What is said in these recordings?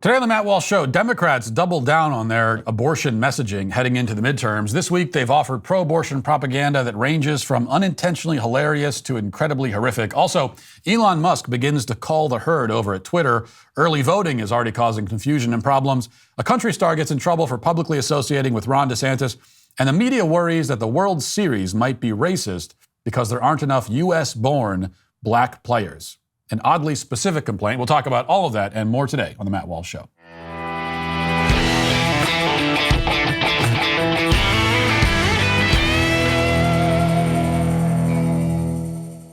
Today on the Matt Walsh Show, Democrats doubled down on their abortion messaging heading into the midterms. This week, they've offered pro-abortion propaganda that ranges from unintentionally hilarious to incredibly horrific. Also, Elon Musk begins to call the herd over at Twitter. Early voting is already causing confusion and problems. A country star gets in trouble for publicly associating with Ron DeSantis. And the media worries that the World Series might be racist because there aren't enough U.S.-born black players. An oddly specific complaint. We'll talk about all of that and more today on the Matt Walsh Show.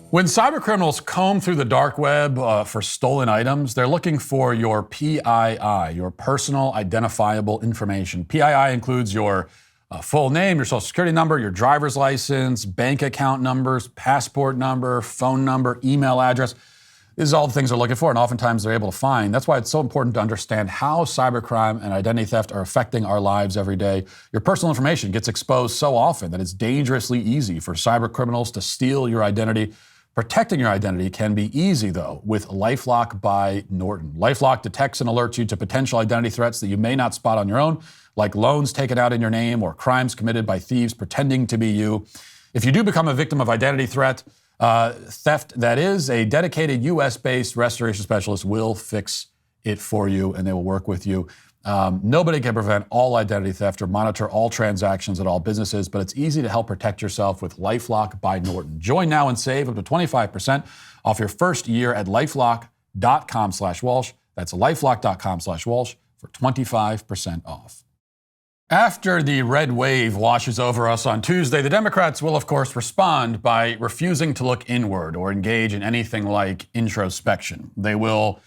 When cybercriminals comb through the dark web for stolen items, they're looking for your PII, your personal identifiable information. PII includes your full name, your social security number, your driver's license, bank account numbers, passport number, phone number, email address. This is all the things they're looking for, and oftentimes they're able to find. That's why it's so important to understand how cybercrime and identity theft are affecting our lives every day. Your personal information gets exposed so often that it's dangerously easy for cybercriminals to steal your identity. Protecting your identity can be easy, though, with LifeLock by Norton. LifeLock detects and alerts you to potential identity threats that you may not spot on your own, like loans taken out in your name or crimes committed by thieves pretending to be you. If you do become a victim of identity theft, that is, a dedicated U.S.-based restoration specialist will fix it for you, and they will work with you. Nobody can prevent all identity theft or monitor all transactions at all businesses, but it's easy to help protect yourself with LifeLock by Norton. Join now and save up to 25% off your first year at LifeLock.com/Walsh. That's LifeLock.com/Walsh for 25% off. After the red wave washes over us on Tuesday, the Democrats will, of course, respond by refusing to look inward or engage in anything like introspection. They will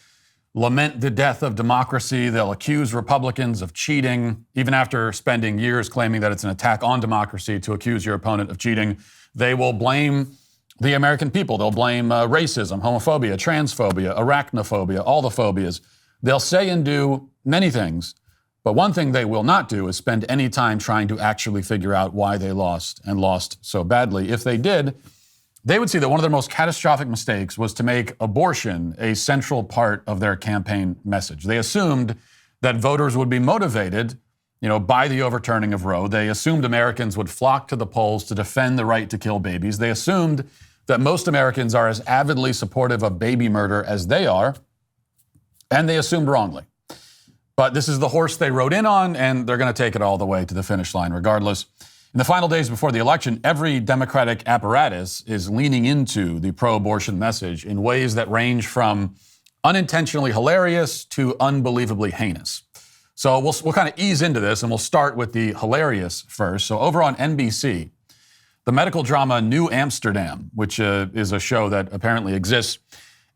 lament the death of democracy. They'll accuse Republicans of cheating, even after spending years claiming that it's an attack on democracy to accuse your opponent of cheating. They will blame the American people. They'll blame racism, homophobia, transphobia, arachnophobia, all the phobias. They'll say and do many things. But one thing they will not do is spend any time trying to actually figure out why they lost and lost so badly. If they did, they would see that one of their most catastrophic mistakes was to make abortion a central part of their campaign message. They assumed that voters would be motivated, by the overturning of Roe. They assumed Americans would flock to the polls to defend the right to kill babies. They assumed that most Americans are as avidly supportive of baby murder as they are, and they assumed wrongly. But this is the horse they rode in on, and they're going to take it all the way to the finish line regardless. In the final days before the election, every Democratic apparatus is leaning into the pro-abortion message in ways that range from unintentionally hilarious to unbelievably heinous. So we'll kind of ease into this, and we'll start with the hilarious first. So over on NBC, the medical drama New Amsterdam, which is a show that apparently exists,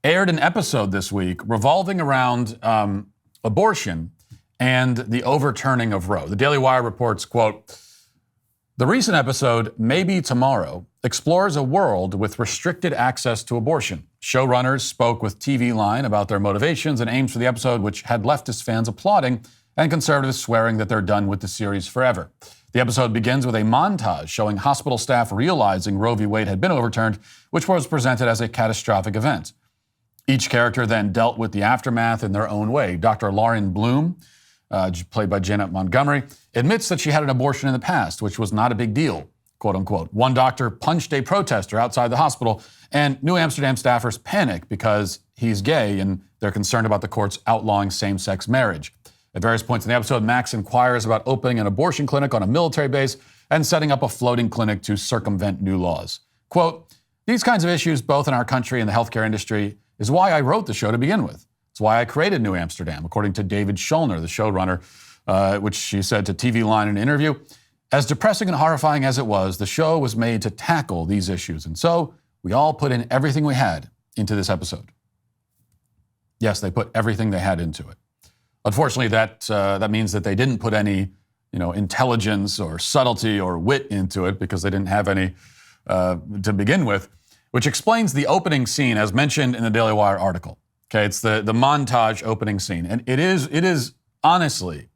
aired an episode this week revolving around abortion and the overturning of Roe. The DailyWire reports, quote, "The recent episode, Maybe Tomorrow, explores a world with restricted access to abortion. Showrunners spoke with TV Line about their motivations and aims for the episode, which had leftist fans applauding and conservatives swearing that they're done with the series forever. The episode begins with a montage showing hospital staff realizing Roe v. Wade had been overturned, which was presented as a catastrophic event. Each character then dealt with the aftermath in their own way. Dr. Lauren Bloom, played by Janet Montgomery, admits that she had an abortion in the past, which was not a big deal, quote unquote. One doctor punched a protester outside the hospital, and New Amsterdam staffers panic because he's gay and they're concerned about the courts outlawing same-sex marriage. At various points in the episode, Max inquires about opening an abortion clinic on a military base and setting up a floating clinic to circumvent new laws. Quote, "These kinds of issues, both in our country and the healthcare industry, is why I wrote the show to begin with. It's why I created New Amsterdam," according to David Schulner, the showrunner, which she said to TV Line in an interview. "As depressing and horrifying as it was, the show was made to tackle these issues. And so we all put in everything we had into this episode." Yes, they put everything they had into it. Unfortunately, that means that they didn't put any, intelligence or subtlety or wit into it because they didn't have any to begin with, which explains the opening scene as mentioned in the Daily Wire article. Okay, it's the montage opening scene. And it is honestly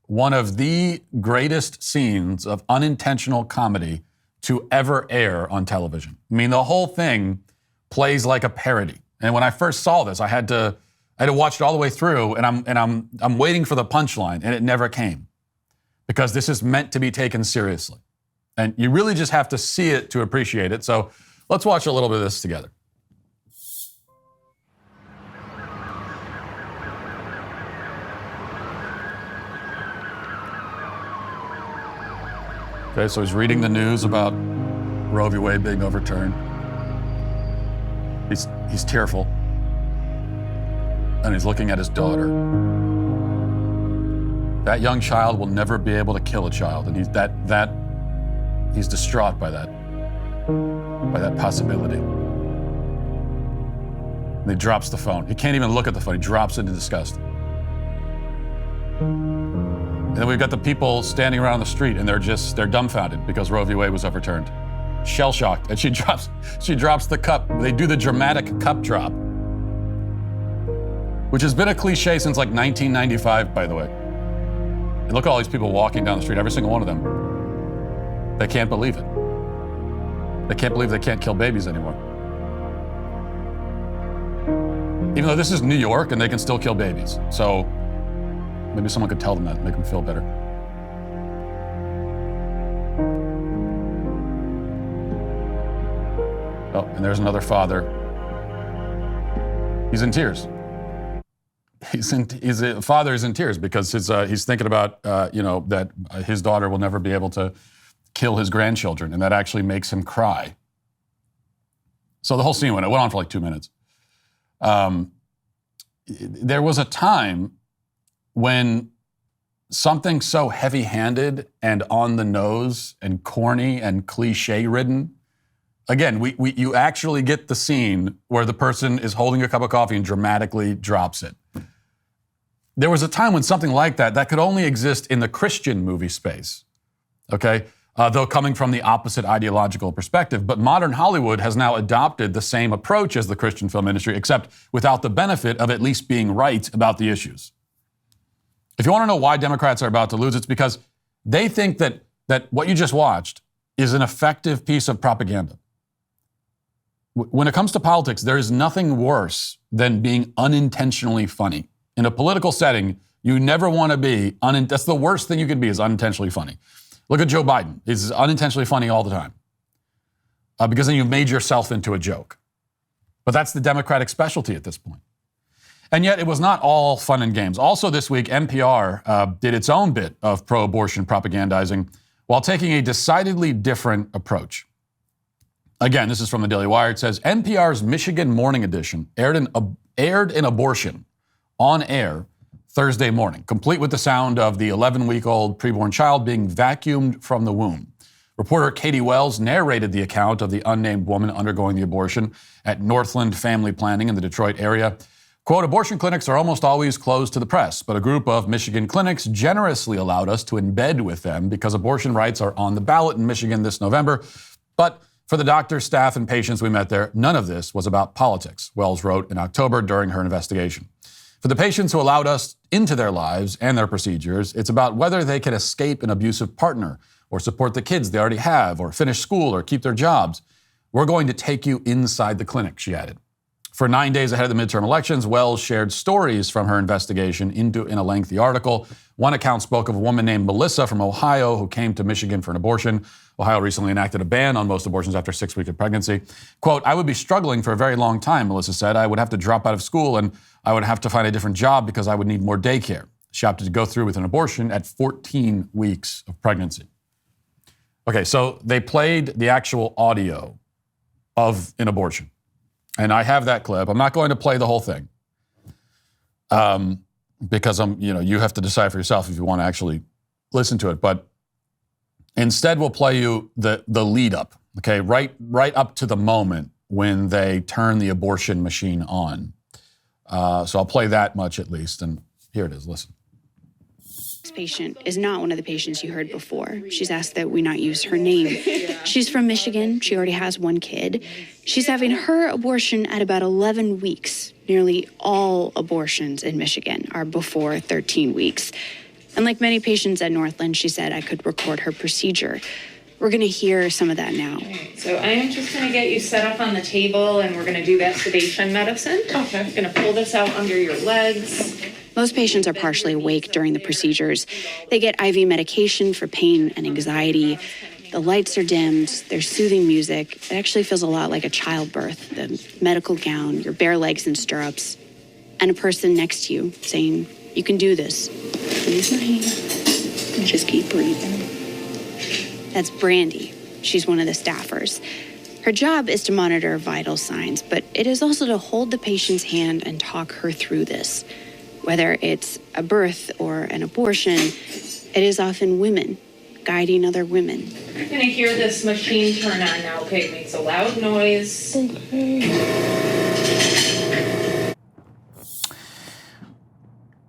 one of the greatest scenes of unintentional comedy to ever air on television. I mean, the whole thing plays like a parody. And when I first saw this, I had to I had to watch it all the way through, and I'm waiting for the punchline, and it never came, because this is meant to be taken seriously, and you really just have to see it to appreciate it. So let's watch a little bit of this together. Okay, so he's reading the news about Roe v. Wade being overturned. He's tearful, and he's looking at his daughter. That young child will never be able to kill a child, and he's distraught by that possibility. And he drops the phone. He can't even look at the phone. He drops it in disgust. And then we've got the people standing around the street, and they're dumbfounded because Roe v. Wade was overturned. Shell-shocked. And she drops the cup. They do the dramatic cup drop, which has been a cliche since like 1995, by the way. And look at all these people walking down the street, every single one of them. They can't believe it. They can't believe they can't kill babies anymore. Even though this is New York and they can still kill babies. So maybe someone could tell them that, make them feel better. Oh, and there's another father. He's in tears. Father is in tears because he's thinking about that his daughter will never be able to kill his grandchildren, and that actually makes him cry. So the whole scene went on for like 2 minutes. There was a time when something so heavy-handed and on the nose and corny and cliche-ridden, again, you actually get the scene where the person is holding a cup of coffee and dramatically drops it. There was a time when something like that could only exist in the Christian movie space, okay? Though coming from the opposite ideological perspective. But modern Hollywood has now adopted the same approach as the Christian film industry, except without the benefit of at least being right about the issues. If you want to know why Democrats are about to lose, it's because they think that what you just watched is an effective piece of propaganda. When it comes to politics, there is nothing worse than being unintentionally funny. In a political setting, you never want to be, that's the worst thing you could be, is unintentionally funny. Look at Joe Biden. He's unintentionally funny all the time because then you've made yourself into a joke. But that's the Democratic specialty at this point. And yet it was not all fun and games. Also this week, NPR did its own bit of pro-abortion propagandizing while taking a decidedly different approach. Again, this is from the DailyWire. It says, NPR's Michigan Morning Edition aired an abortion on air Thursday morning, complete with the sound of the 11-week-old preborn child being vacuumed from the womb. Reporter Katie Wells narrated the account of the unnamed woman undergoing the abortion at Northland Family Planning in the Detroit area. Quote, abortion clinics are almost always closed to the press, but a group of Michigan clinics generously allowed us to embed with them because abortion rights are on the ballot in Michigan this November. But for the doctors, staff, and patients we met there, none of this was about politics, Wells wrote in October during her investigation. For the patients who allowed us into their lives and their procedures, it's about whether they can escape an abusive partner or support the kids they already have or finish school or keep their jobs. We're going to take you inside the clinic, she added. For 9 days ahead of the midterm elections, Wells shared stories from her investigation in a lengthy article. One account spoke of a woman named Melissa from Ohio who came to Michigan for an abortion. Ohio recently enacted a ban on most abortions after 6 weeks of pregnancy. Quote, I would be struggling for a very long time, Melissa said. I would have to drop out of school and I would have to find a different job because I would need more daycare. She opted to go through with an abortion at 14 weeks of pregnancy. Okay, so they played the actual audio of an abortion. And I have that clip. I'm not going to play the whole thing because you have to decide for yourself if you want to actually listen to it. But instead, we'll play you the lead up, okay, right up to the moment when they turn the abortion machine on. So I'll play that much at least. And here it is. Listen. This patient is not one of the patients you heard before. She's asked that we not use her name. She's from Michigan. She already has one kid. She's having her abortion at about 11 weeks. Nearly all abortions in Michigan are before 13 weeks. And like many patients at Northland, she said I could record her procedure. We're going to hear some of that now. So I am just going to get you set up on the table, and we're going to do that sedation medicine. Okay. I'm going to pull this out under your legs. Most patients are partially awake during the procedures. They get IV medication for pain and anxiety. The lights are dimmed. There's soothing music. It actually feels a lot like a childbirth. The medical gown, your bare legs in stirrups, and a person next to you saying, "You can do this. Release my hand and just keep breathing." That's Brandy. She's one of the staffers. Her job is to monitor vital signs, but it is also to hold the patient's hand and talk her through this. Whether it's a birth or an abortion, it is often women guiding other women. You're gonna hear this machine turn on now, okay? It makes a loud noise.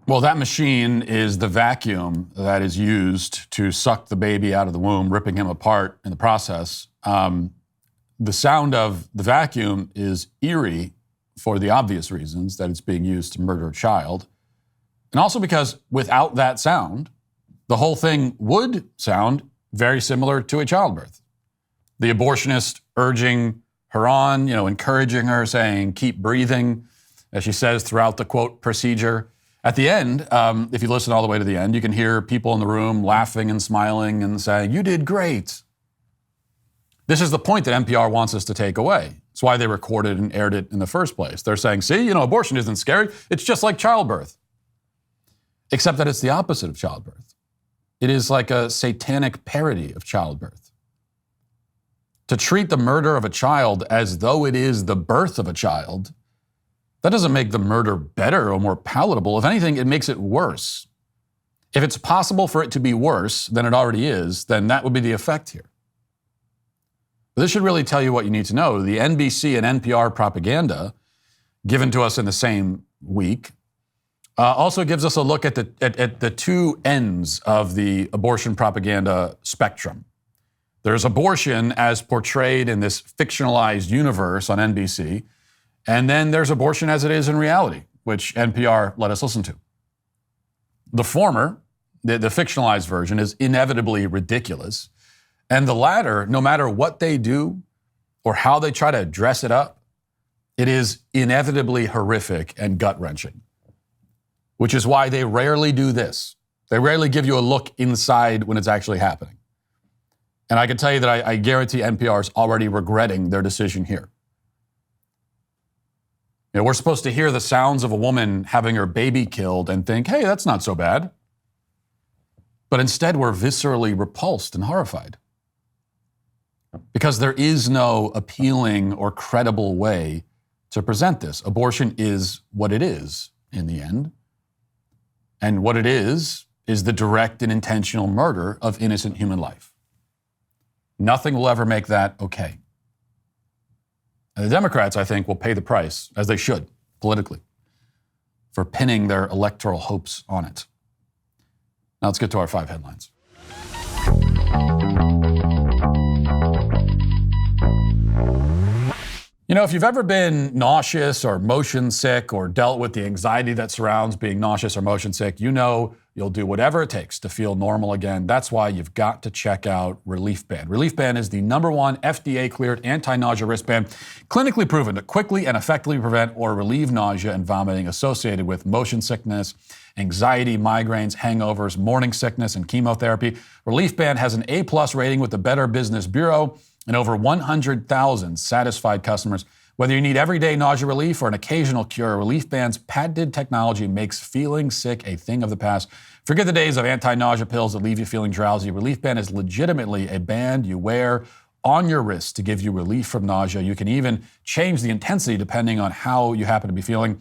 Well, that machine is the vacuum that is used to suck the baby out of the womb, ripping him apart in the process. The sound of the vacuum is eerie for the obvious reasons that it's being used to murder a child. And also because without that sound, the whole thing would sound very similar to a childbirth. The abortionist urging her on, encouraging her, saying, "Keep breathing," as she says throughout the, quote, procedure. At the end, if you listen all the way to the end, you can hear people in the room laughing and smiling and saying, "You did great." This is the point that NPR wants us to take away. It's why they recorded and aired it in the first place. They're saying, see, abortion isn't scary. It's just like childbirth. Except that it's the opposite of childbirth. It is like a satanic parody of childbirth. To treat the murder of a child as though it is the birth of a child, that doesn't make the murder better or more palatable. If anything, it makes it worse. If it's possible for it to be worse than it already is, then that would be the effect here. But this should really tell you what you need to know. The NBC and NPR propaganda given to us in the same week also gives us a look at the two ends of the abortion propaganda spectrum. There's abortion as portrayed in this fictionalized universe on NBC, and then there's abortion as it is in reality, which NPR let us listen to. The former, the fictionalized version, is inevitably ridiculous. And the latter, no matter what they do or how they try to dress it up, it is inevitably horrific and gut-wrenching. Which is why they rarely do this. They rarely give you a look inside when it's actually happening. And I can tell you that I guarantee NPR is already regretting their decision here. We're supposed to hear the sounds of a woman having her baby killed and think, hey, that's not so bad. But instead, we're viscerally repulsed and horrified. Because there is no appealing or credible way to present this. Abortion is what it is in the end. And what it is the direct and intentional murder of innocent human life. Nothing will ever make that okay. And the Democrats, I think, will pay the price, as they should, politically, for pinning their electoral hopes on it. Now let's get to our 5 headlines. If you've ever been nauseous or motion sick or dealt with the anxiety that surrounds being nauseous or motion sick, you'll do whatever it takes to feel normal again. That's why you've got to check out Relief Band. Relief Band is the #1 FDA-cleared anti-nausea wristband, clinically proven to quickly and effectively prevent or relieve nausea and vomiting associated with motion sickness, anxiety, migraines, hangovers, morning sickness, and chemotherapy. Relief Band has an A+ rating with the Better Business Bureau and over 100,000 satisfied customers. Whether you need everyday nausea relief or an occasional cure, Relief Band's patented technology makes feeling sick a thing of the past. Forget the days of anti-nausea pills that leave you feeling drowsy. Relief Band is legitimately a band you wear on your wrist to give you relief from nausea. You can even change the intensity depending on how you happen to be feeling.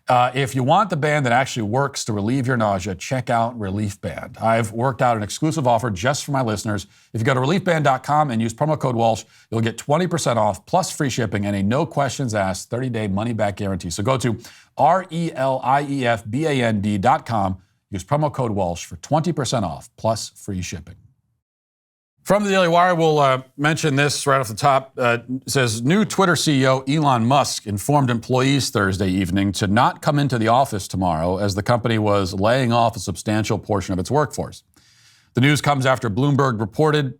If you want the band that actually works to relieve your nausea, check out Relief Band. I've worked out an exclusive offer just for my listeners. If you go to reliefband.com and use promo code Walsh, you'll get 20% off plus free shipping and a no questions asked 30-day money-back guarantee. So go to reliefband.com, use promo code Walsh for 20% off plus free shipping. From the Daily Wire, we'll mention this right off the top. It says, new Twitter CEO Elon Musk informed employees Thursday evening to not come into the office tomorrow as the company was laying off a substantial portion of its workforce. The news comes after Bloomberg reported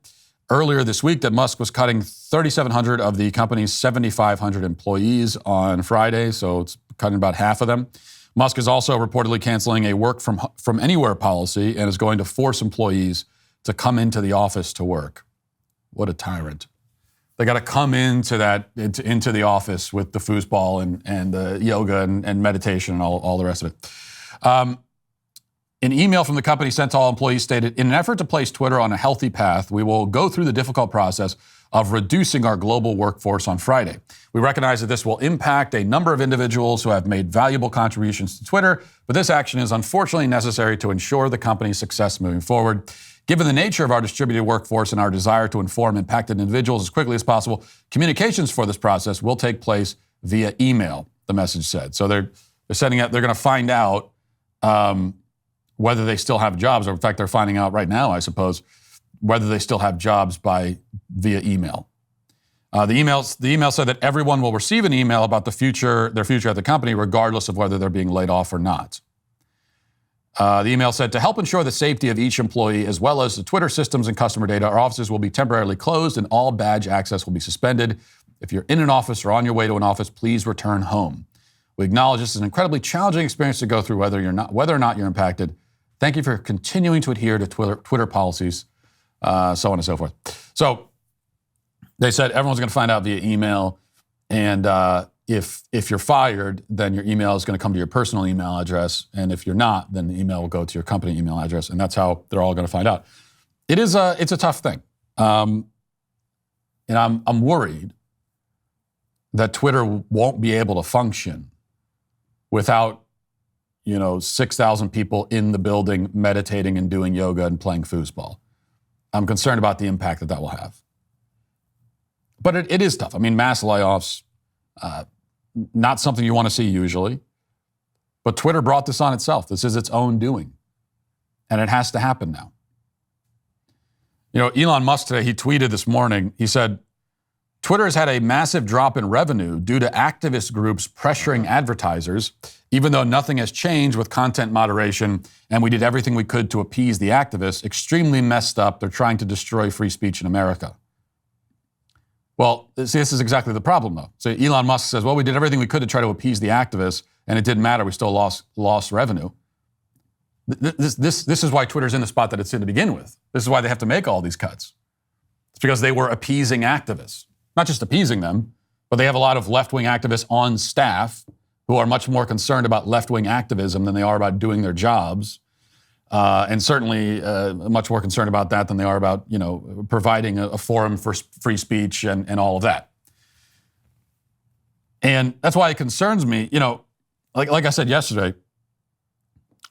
earlier this week that Musk was cutting 3,700 of the company's 7,500 employees on Friday, so it's cutting about half of them. Musk is also reportedly canceling a work from anywhere policy and is going to force employees to come into the office to work. What a tyrant. They got to come into the office with the foosball and yoga and meditation and all the rest of it. An email from the company sent to all employees stated, in an effort to place Twitter on a healthy path, we will go through the difficult process of reducing our global workforce on Friday. We recognize that this will impact a number of individuals who have made valuable contributions to Twitter, but this action is unfortunately necessary to ensure the company's success moving forward. Given the nature of our distributed workforce and our desire to inform impacted individuals as quickly as possible, communications for this process will take place via email, the message said. So they're going to find out whether they still have jobs, or in fact, they're finding out right now, I suppose, whether they still have jobs via email. The email said that everyone will receive an email about their future at the company, regardless of whether they're being laid off or not. The email said, to help ensure the safety of each employee, as well as the Twitter systems and customer data, our offices will be temporarily closed and all badge access will be suspended. If you're in an office or on your way to an office, please return home. We acknowledge this is an incredibly challenging experience to go through, whether or not you're impacted. Thank you for continuing to adhere to Twitter policies, so on and so forth. So they said everyone's going to find out via email, and if you're fired, then your email is going to come to your personal email address, and if you're not, then the email will go to your company email address, and that's how they're all going to find out. It's a tough thing, and I'm worried that Twitter won't be able to function without 6,000 people in the building meditating and doing yoga and playing foosball. I'm concerned about the impact that will have. But it is tough. I mean, mass layoffs, not something you want to see usually. But Twitter brought this on itself. This is its own doing. And it has to happen now. Elon Musk today, he tweeted this morning, he said, Twitter has had a massive drop in revenue due to activist groups pressuring advertisers, even though nothing has changed with content moderation, and we did everything we could to appease the activists. Extremely messed up. They're trying to destroy free speech in America. Well, see, this is exactly the problem, though. So Elon Musk says, well, we did everything we could to try to appease the activists, and it didn't matter. We still lost revenue. This is why Twitter's in the spot that it's in to begin with. This is why they have to make all these cuts. It's because they were appeasing activists. Not just appeasing them, but they have a lot of left-wing activists on staff who are much more concerned about left-wing activism than they are about doing their jobs. And certainly much more concerned about that than they are about, providing a forum for free speech and all of that. And that's why it concerns me, like I said yesterday,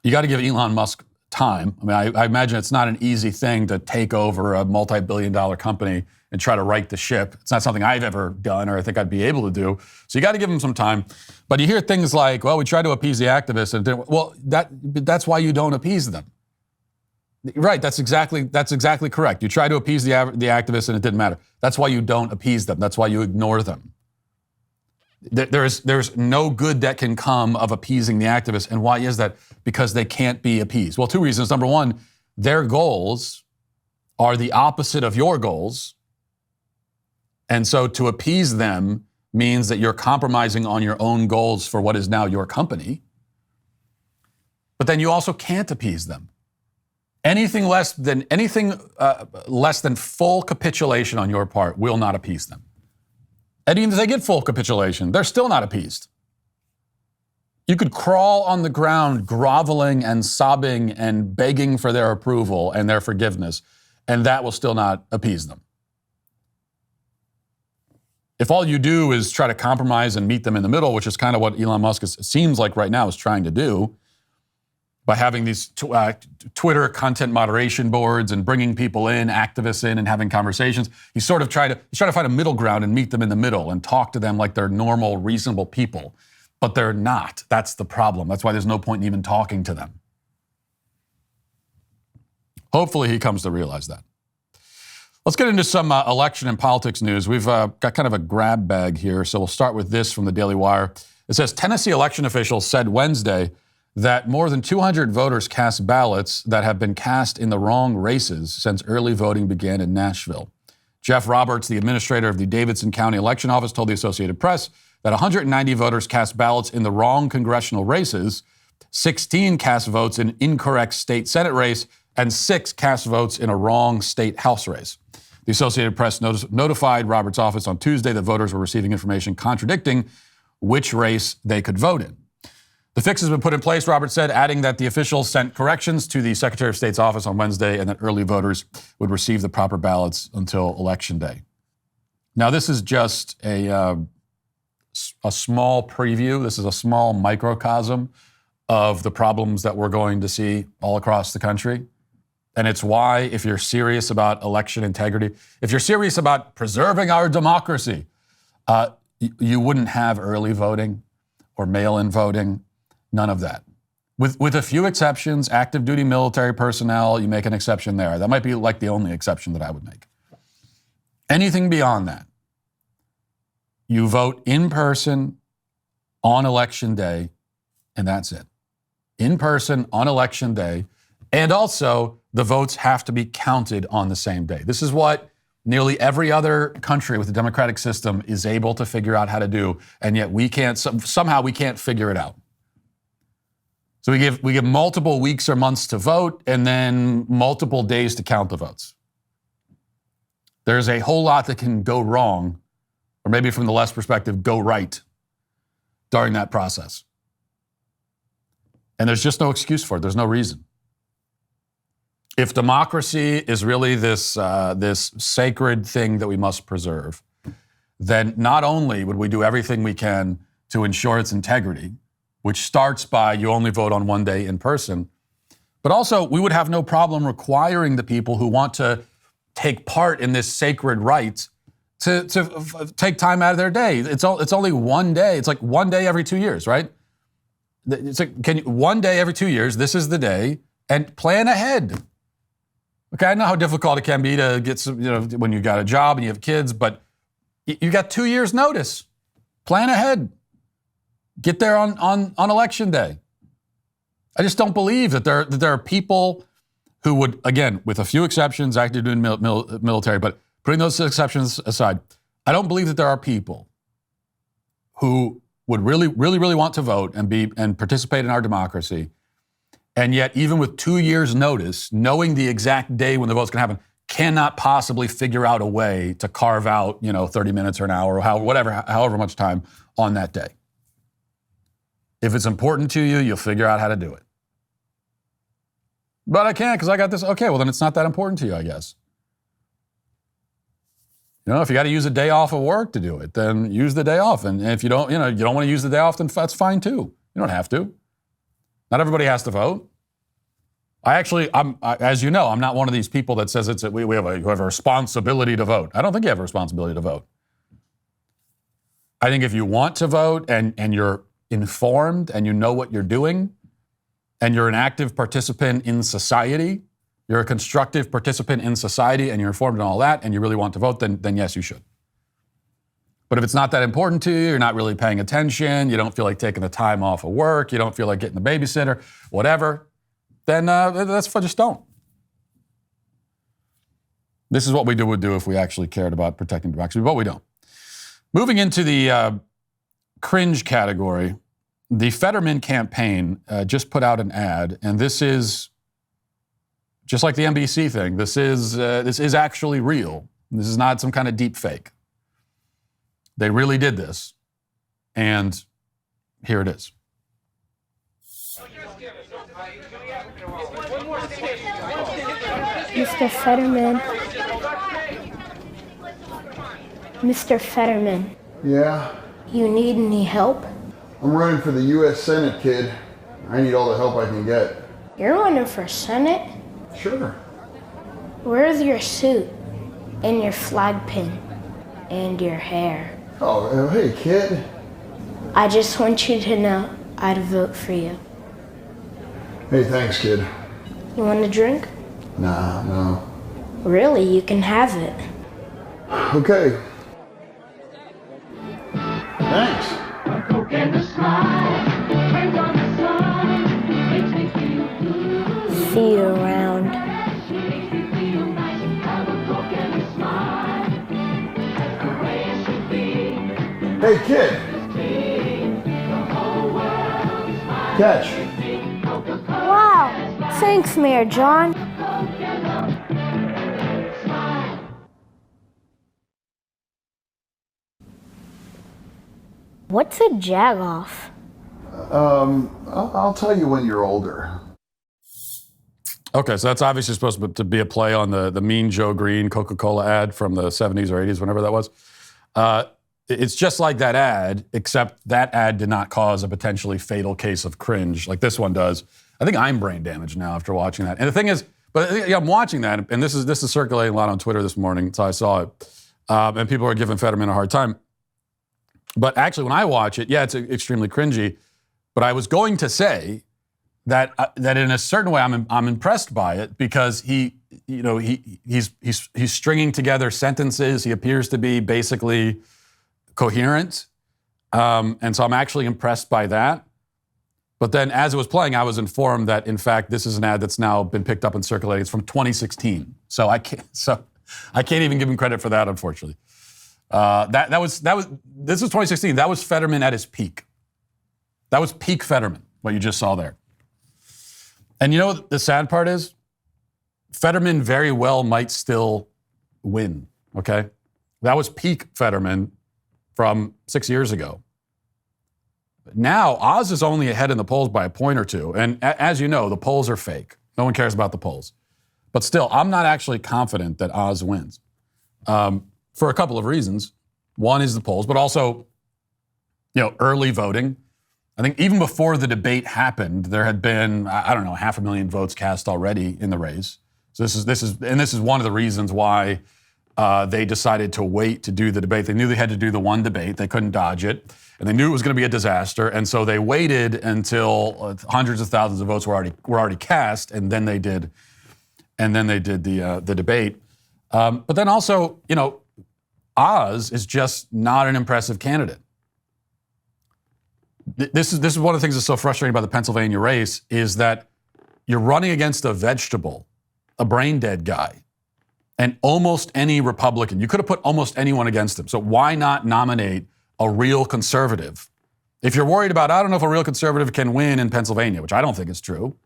you got to give Elon Musk time. I mean, I imagine it's not an easy thing to take over a multi-billion-dollar company and try to right the ship. It's not something I've ever done or I think I'd be able to do. So you got to give him some time. But you hear things like, well, we tried to appease the activists and it didn't. Well, that's why you don't appease them. Right, that's exactly correct. You try to appease the activists and it didn't matter. That's why you don't appease them. That's why you ignore them. There's no good that can come of appeasing the activists. And why is that? Because they can't be appeased. Well, two reasons. Number one, their goals are the opposite of your goals. And so to appease them means that you're compromising on your own goals for what is now your company. But then you also can't appease them. Anything less than full capitulation on your part will not appease them. And even if they get full capitulation, they're still not appeased. You could crawl on the ground, groveling and sobbing and begging for their approval and their forgiveness, and that will still not appease them. If all you do is try to compromise and meet them in the middle, which is kind of what Elon Musk seems like right now is trying to do, by having these Twitter content moderation boards and bringing people in, activists in, and having conversations, he's trying to find a middle ground and meet them in the middle and talk to them like they're normal, reasonable people. But they're not. That's the problem. That's why there's no point in even talking to them. Hopefully he comes to realize that. Let's get into some election and politics news. We've got kind of a grab bag here, so we'll start with this from the DailyWire. It says Tennessee election officials said Wednesday that more than 200 voters cast ballots that have been cast in the wrong races since early voting began in Nashville. Jeff Roberts, the administrator of the Davidson County Election Office, told the Associated Press that 190 voters cast ballots in the wrong congressional races, 16 cast votes in incorrect state Senate race, and 6 cast votes in a wrong state House race. The Associated Press notified Roberts' office on Tuesday that voters were receiving information contradicting which race they could vote in. The fix has been put in place, Roberts said, adding that the officials sent corrections to the Secretary of State's office on Wednesday and that early voters would receive the proper ballots until Election Day. Now, this is just a small preview. This is a small microcosm of the problems that we're going to see all across the country. And it's why, if you're serious about election integrity, if you're serious about preserving our democracy, you wouldn't have early voting or mail-in voting, none of that. With a few exceptions, active duty military personnel, you make an exception there. That might be like the only exception that I would make. Anything beyond that, you vote in person on Election Day, and that's it. In person on Election Day, and also the votes have to be counted on the same day. This is what nearly every other country with a democratic system is able to figure out how to do, and yet we can't, somehow we can't figure it out. So we give multiple weeks or months to vote and then multiple days to count the votes. There's a whole lot that can go wrong, or maybe from the left perspective, go right during that process. And there's just no excuse for it. There's no reason. If democracy is really this sacred thing that we must preserve, then not only would we do everything we can to ensure its integrity, which starts by you only vote on one day in person, but also we would have no problem requiring the people who want to take part in this sacred rite to take time out of their day. It's only one day. It's like one day every 2 years, right? It's like, one day every 2 years, this is the day, and plan ahead. Okay, I know how difficult it can be to get some, when you got a job and you have kids, but you got 2 years notice. Plan ahead. Get there on Election Day. I just don't believe that there are people who would, again, with a few exceptions, active duty military, but putting those exceptions aside, I don't believe that there are people who would really, really, really want to vote and participate in our democracy, and yet even with 2 years notice, knowing the exact day when the vote's going to happen, cannot possibly figure out a way to carve out 30 minutes or an hour or however much time on that day. If it's important to you, you'll figure out how to do it. But I can't because I got this. Okay, well then it's not that important to you, I guess. If you got to use a day off of work to do it, then use the day off. And if you don't want to use the day off, then that's fine too. You don't have to. Not everybody has to vote. As you know, I'm not one of these people that says we have a responsibility to vote. I don't think you have a responsibility to vote. I think if you want to vote and you're informed and you know what you're doing and you're an active participant in society, you're a constructive participant in society and you're informed and all that, and you really want to vote, then yes, you should. But if it's not that important to you, you're not really paying attention, you don't feel like taking the time off of work, you don't feel like getting the babysitter, whatever, then just don't. This is what we would do if we actually cared about protecting democracy, but we don't. Moving into the cringe category, the Fetterman campaign just put out an ad, and this is just like the NBC thing. This is actually real. This is not some kind of deep fake. They really did this, and here it is. Mr. Fetterman. Mr. Fetterman. Yeah? You need any help? I'm running for the U.S. Senate, kid. I need all the help I can get. You're running for Senate? Sure. Where's your suit and your flag pin and your hair? Oh, hey, kid. I just want you to know I'd vote for you. Hey, thanks, kid. You want a drink? Nah, no. Really, you can have it. Okay. Thanks. See you around. Hey, kid. Catch. Wow. Thanks, Mayor John. What's a jagoff? I'll tell you when you're older. Okay, so that's obviously supposed to be a play on the Mean Joe Green Coca-Cola ad from the 70s or 80s, whenever that was. It's just like that ad, except that ad did not cause a potentially fatal case of cringe like this one does. I think I'm brain damaged now after watching that. And the thing is, I'm watching that, and this is circulating a lot on Twitter this morning, so I saw it. And people are giving Fetterman a hard time. But actually, when I watch it, yeah, it's extremely cringy. But I was going to say that in a certain way, I'm impressed by it because he's stringing together sentences. He appears to be basically coherent, and so I'm actually impressed by that. But then, as it was playing, I was informed that in fact this is an ad that's now been picked up and circulated. It's from 2016, so I can't even give him credit for that, unfortunately. This was 2016. That was Fetterman at his peak. That was peak Fetterman, what you just saw there. And you know what the sad part is? Fetterman very well might still win, okay? That was peak Fetterman from 6 years ago. Now, Oz is only ahead in the polls by a point or two. And as you know, the polls are fake. No one cares about the polls. But still, I'm not actually confident that Oz wins for a couple of reasons. One is the polls, but also, early voting. I think even before the debate happened, there had been, 500,000 votes cast already in the race. So this is one of the reasons why they decided to wait to do the debate. They knew they had to do the one debate. They couldn't dodge it. And they knew it was going to be a disaster. And so they waited until hundreds of thousands of votes were already cast, and then they did the debate. But then also, Oz is just not an impressive candidate. This is one of the things that's so frustrating about the Pennsylvania race is that you're running against a vegetable, a brain dead guy, and almost any Republican. You could have put almost anyone against him. So why not nominate a real conservative? If you're worried about, I don't know if a real conservative can win in Pennsylvania, which I don't think is true.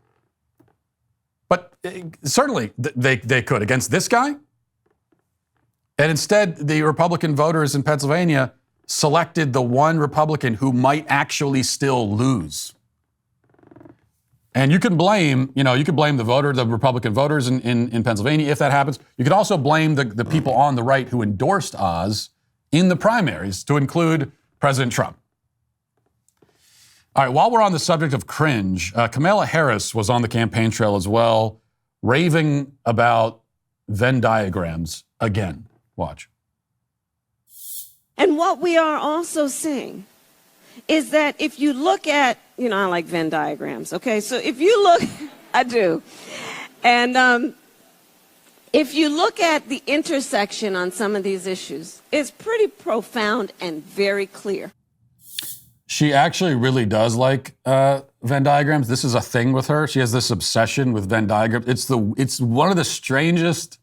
But certainly they could against this guy. And instead, the Republican voters in Pennsylvania selected the one Republican who might actually still lose. And you can blame, the Republican voters in Pennsylvania if that happens. You could also blame the people on the right who endorsed Oz in the primaries, to include President Trump. All right, while we're on the subject of cringe, Kamala Harris was on the campaign trail as well, raving about Venn diagrams again. Watch. And what we are also seeing is that if you look at, I like Venn diagrams, okay? So if you look, I do. And if you look at the intersection on some of these issues, it's pretty profound and very clear. She actually really does like Venn diagrams. This is a thing with her. She has this obsession with Venn diagrams. It's one of the strangest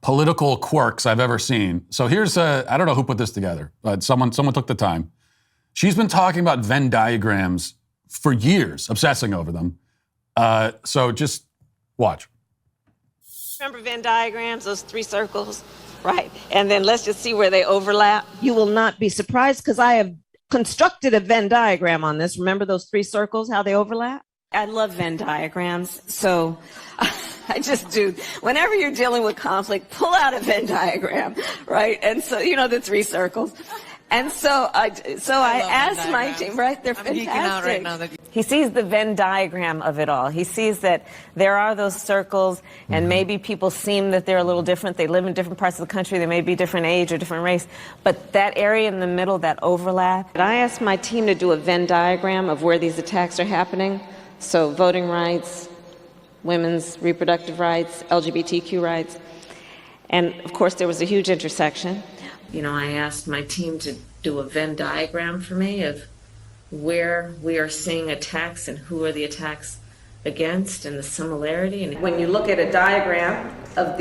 political quirks I've ever seen. So here's I don't know who put this together, but someone took the time. She's been talking about Venn diagrams for years, obsessing over them. So just watch. Remember Venn diagrams, those three circles, right? And then let's just see where they overlap. You will not be surprised because I have constructed a Venn diagram on this. Remember those three circles, how they overlap? I love Venn diagrams. So I just do. Whenever you're dealing with conflict, pull out a Venn diagram, right? And so, the three circles. And so I asked my team, right? They're fantastic. Out right now he sees the Venn diagram of it all. He sees that there are those circles, and maybe people seem that they're a little different. They live in different parts of the country. They may be different age or different race. But that area in the middle, that overlap. I asked my team to do a Venn diagram of where these attacks are happening. So voting rights, women's reproductive rights, LGBTQ rights. And, of course, there was a huge intersection. I asked my team to do a Venn diagram for me of where we are seeing attacks and who are the attacks against and the similarity. And when you look at a diagram of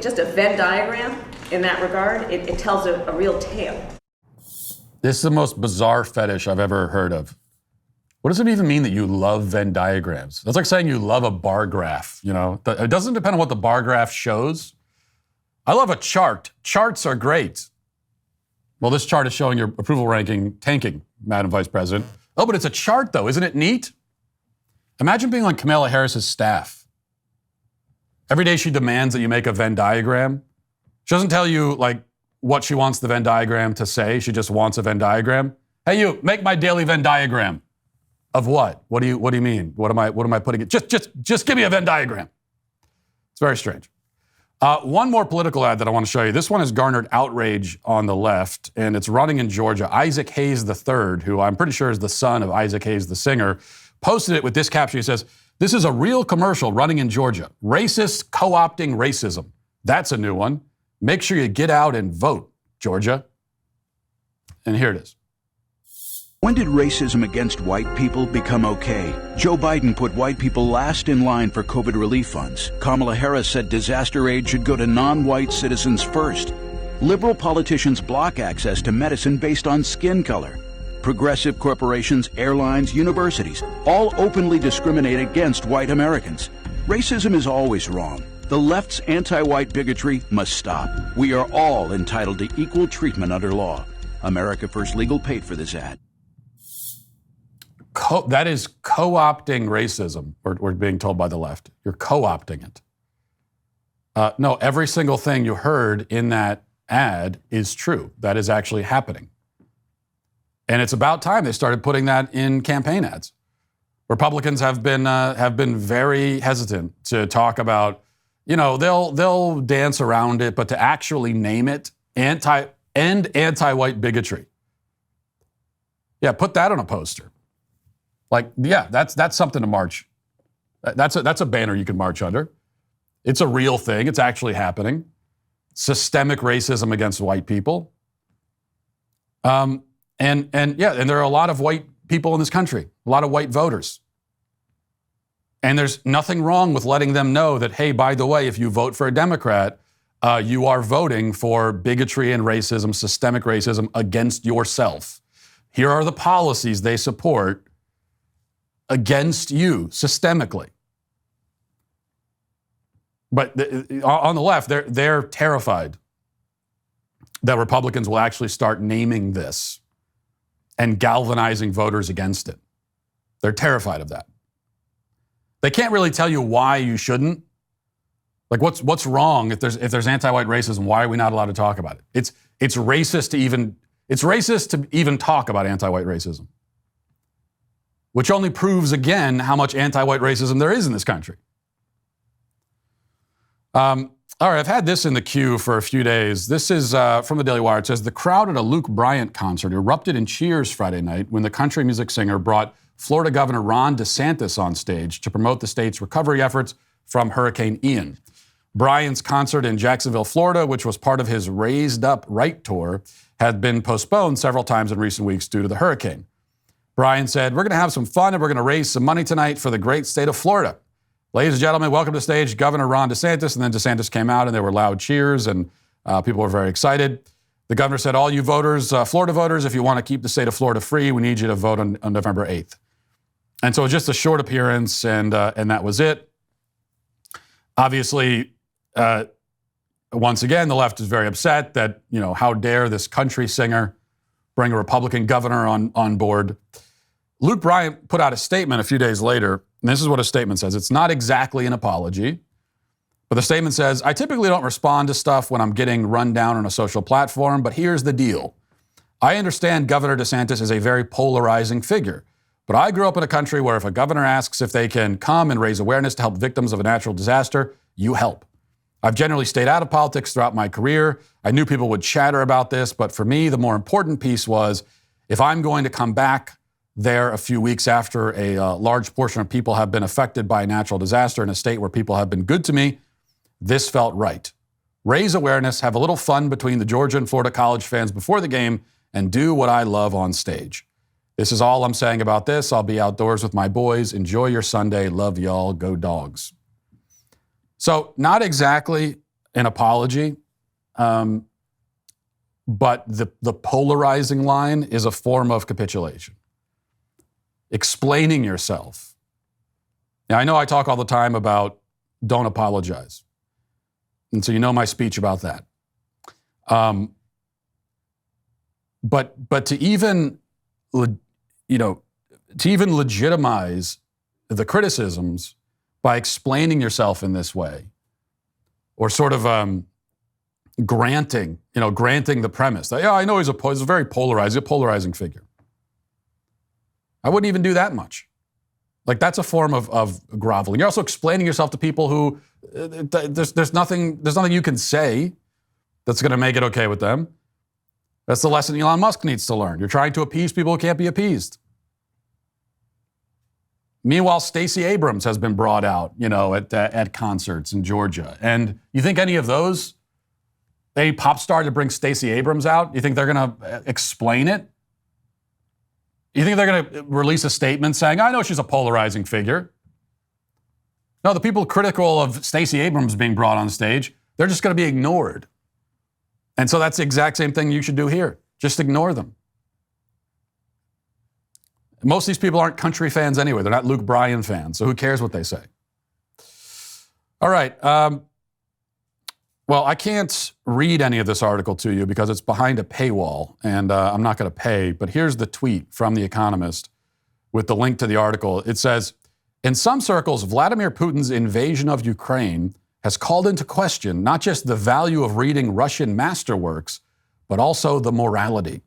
just a Venn diagram in that regard, it tells a real tale. This is the most bizarre fetish I've ever heard of. What does it even mean that you love Venn diagrams? That's like saying you love a bar graph, you know? It doesn't depend on what the bar graph shows. I love a chart. Charts are great. Well, this chart is showing your approval ranking tanking, Madam Vice President. Oh, but it's a chart, though. Isn't it neat? Imagine being on Kamala Harris's staff. Every day she demands that you make a Venn diagram. She doesn't tell you, like, what she wants the Venn diagram to say. She just wants a Venn diagram. Hey, you, make my daily Venn diagram. Of what? What do you mean? What am I putting it? Just give me a Venn diagram. It's very strange. One more political ad that I want to show you. This one has garnered outrage on the left, and it's running in Georgia. Isaac Hayes III, who I'm pretty sure is the son of Isaac Hayes, the singer, posted it with this caption. He says, "This is a real commercial running in Georgia. Racists co-opting racism. That's a new one. Make sure you get out and vote, Georgia." And here it is. When did racism against white people become okay? Joe Biden put white people last in line for COVID relief funds. Kamala Harris said disaster aid should go to non-white citizens first. Liberal politicians block access to medicine based on skin color. Progressive corporations, airlines, universities all openly discriminate against white Americans. Racism is always wrong. The left's anti-white bigotry must stop. We are all entitled to equal treatment under law. America First Legal paid for this ad. That is co-opting racism, we're being told by the left. You're co-opting it. No, every single thing you heard in that ad is true. That is actually happening. And it's about time they started putting that in campaign ads. Republicans have been very hesitant to talk about, you know, they'll dance around it, but to actually name it anti-white bigotry. Yeah, put that on a poster. Like, yeah, that's something to march. That's a banner you can march under. It's a real thing. It's actually happening. Systemic racism against white people. And there are a lot of white people in this country, a lot of white voters. And there's nothing wrong with letting them know that, hey, by the way, if you vote for a Democrat, you are voting for bigotry and racism, systemic racism against yourself. Here are the policies they support against you systemically. But on the left, they're terrified that Republicans will actually start naming this and galvanizing voters against it. They're terrified of that. They can't really tell you why you shouldn't. Like, what's wrong if there's anti-white racism? Why are we not allowed to talk about it? It's racist to even talk about anti-white racism, which only proves again how much anti-white racism there is in this country. All right, I've had this in the queue for a few days. This is from the DailyWire. It says, the crowd at a Luke Bryan concert erupted in cheers Friday night when the country music singer brought Florida Governor Ron DeSantis on stage to promote the state's recovery efforts from Hurricane Ian. Bryan's concert in Jacksonville, Florida, which was part of his Raised Up Right tour, had been postponed several times in recent weeks due to the hurricane. Bryan said, we're going to have some fun and we're going to raise some money tonight for the great state of Florida. Ladies and gentlemen, welcome to the stage, Governor Ron DeSantis. And then DeSantis came out and there were loud cheers and people were very excited. The governor said, all you voters, Florida voters, if you want to keep the state of Florida free, we need you to vote on November 8th. And so it was just a short appearance and that was it. Obviously, once again, the left is very upset that, you know, how dare this country singer bring a Republican governor on board. Luke Bryan put out a statement a few days later, and this is what his statement says. It's not exactly an apology, but the statement says, I typically don't respond to stuff when I'm getting run down on a social platform, but here's the deal. I understand Governor DeSantis is a very polarizing figure, but I grew up in a country where if a governor asks if they can come and raise awareness to help victims of a natural disaster, you help. I've generally stayed out of politics throughout my career. I knew people would chatter about this, but for me, the more important piece was if I'm going to come back there a few weeks after a large portion of people have been affected by a natural disaster in a state where people have been good to me, this felt right. Raise awareness, have a little fun between the Georgia and Florida college fans before the game, and do what I love on stage. This is all I'm saying about this. I'll be outdoors with my boys. Enjoy your Sunday. Love y'all. Go Dogs. So not exactly an apology. but the polarizing line is a form of capitulation. Explaining yourself. Now, I know I talk all the time about don't apologize. And so you know my speech about that. But to even, to even legitimize the criticisms by explaining yourself in this way, or sort of granting the premise that, yeah, I know he's a very polarizing figure. I wouldn't even do that much. Like, that's a form of groveling. You're also explaining yourself to people who there's nothing you can say that's going to make it okay with them. That's the lesson Elon Musk needs to learn. You're trying to appease people who can't be appeased. Meanwhile, Stacey Abrams has been brought out, at concerts in Georgia. And you think any of those, a pop star to bring Stacey Abrams out, you think they're going to explain it? You think they're going to release a statement saying, I know she's a polarizing figure? No, the people critical of Stacey Abrams being brought on stage, they're just going to be ignored. And so that's the exact same thing you should do here. Just ignore them. Most of these people aren't country fans anyway. They're not Luke Bryan fans, so who cares what they say? All right. Well, I can't read any of this article to you because it's behind a paywall, and I'm not going to pay. But here's the tweet from The Economist with the link to the article. It says, in some circles, Vladimir Putin's invasion of Ukraine has called into question not just the value of reading Russian masterworks, but also the morality.